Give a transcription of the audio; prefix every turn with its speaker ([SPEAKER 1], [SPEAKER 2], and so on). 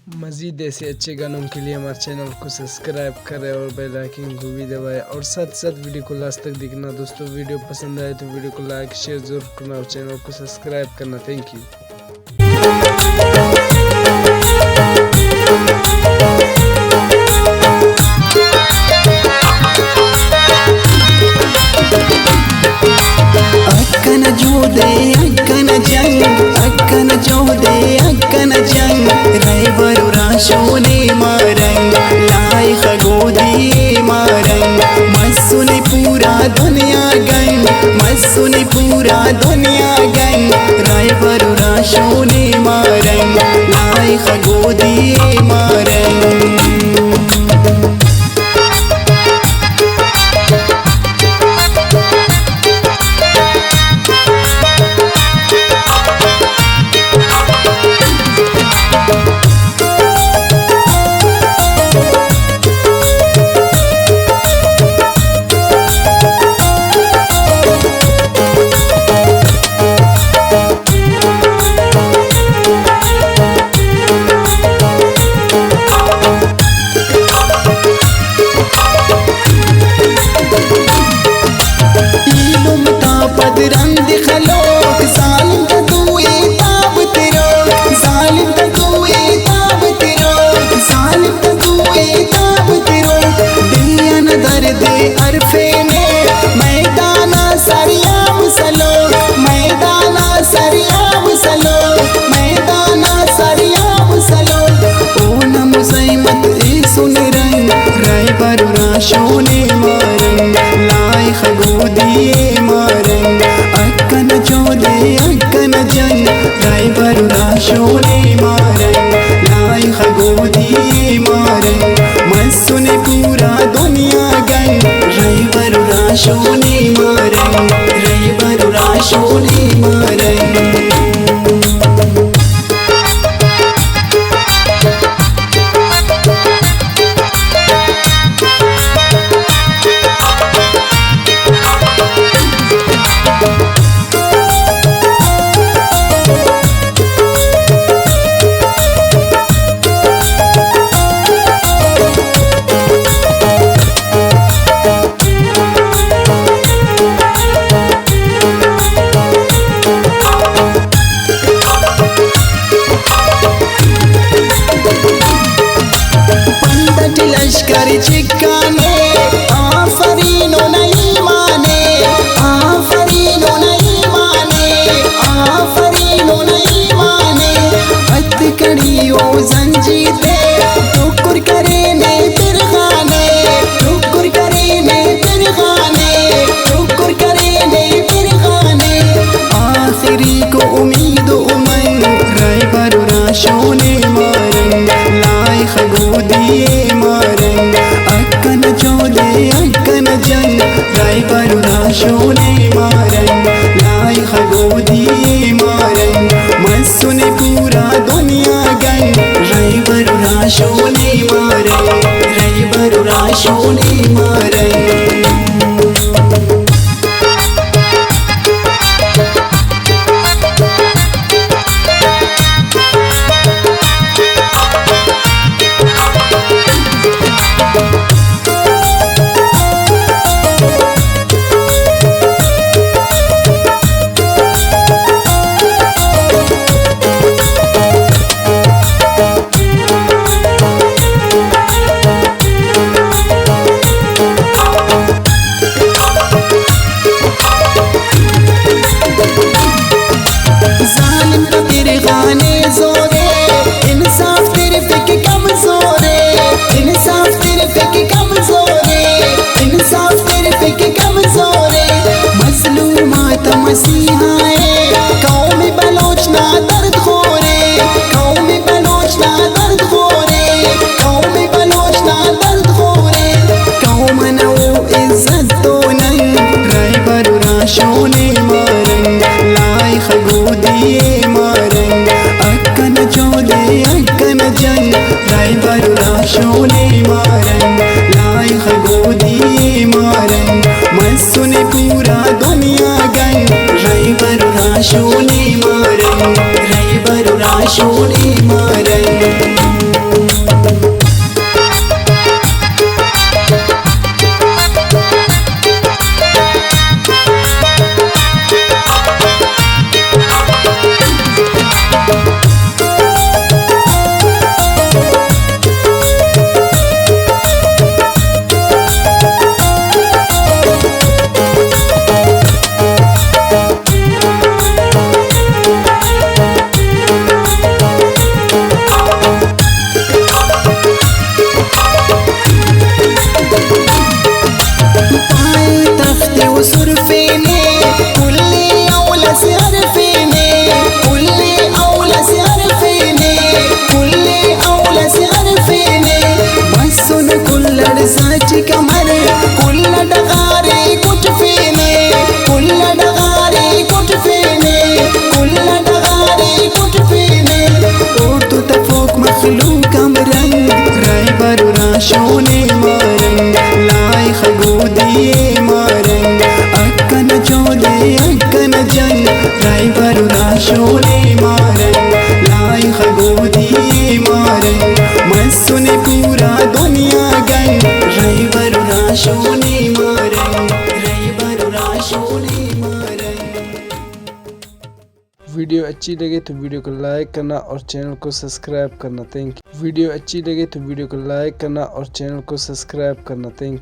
[SPEAKER 1] मज़ीद ऐसे अच्छे गानों के लिए हमारे चैनल को सब्सक्राइब करें और बेल आइकन को भी दबाएं और साथ साथ वीडियो को लास्ट तक देखना। दोस्तों वीडियो पसंद आए तो वीडियो को लाइक शेयर जरूर करना और चैनल को सब्सक्राइब करना। Thank you.
[SPEAKER 2] अक्कन जोदे अक्कन जंग अक्कन जोदे अक्कन जंग रैवरु राशोने मारंग लाई खगोदी मारंग मस्सुनी पूरा दुनिया गंग मस्सुनी पूरा दुनिया गंग रैवरु राशोने मारंग लाई खगोदी मारंग। राशोने मारंग लाई खगोदी मारंग अक्कन जोदे अक्कन जंग रैवरु राशोने मारंग लाई खगोदी मारंग मस्सुने पूरा दुनिया गंग रैवरु राशोने मारंग रैवरु राशोने मारंग। लश्कर चिक्काने आफरीनो नहीं माने आफरीनो नहीं माने आफरीनो नहीं माने हथकड़ियों जंजीते टुकुर करे ने फिर खाने टुकुर करे ने फिर खाने टुकुर करे ने फिर खाने आखिरी को उम्मीद उमंग रैवरु राशोने मारंग लाई खगोदी अक्कन जोदे अक्कन जंग रैवरु राशोने मारंग लाई खगोदी मारंग मस्सुने पूरा दुनिया गंग रैवरु राशोने मारंग रैवरु राशोने मारंग। राशोने मारंग लाई खगोदी मारंग अक्कन जोदे अक्कन जंग रैवरु राशोने मारंग लाई खगोदी मारंग मस्सुने पूरा दुनिया गंग रैवरु राशोने मारंग रैवरु राशोने मारंग। मखलूकम रंग ड्राइवर राशोने मारंग लाई खगोदिए मारंग अक्कन चोले अक्कन जंग ड्राइवर राशोने मारंग लाई खगोदिए मारंग मस्सुने पूरा दुनिया गंग driver राशोने Marang driver राशोने Marang.
[SPEAKER 1] Video अच्छी लगे तो वीडियो को लाइक करना और चैनल को सब्सक्राइब करना। Thank you. वीडियो अच्छी लगे तो वीडियो को लाइक करना और चैनल को सब्सक्राइब करना। Thank you.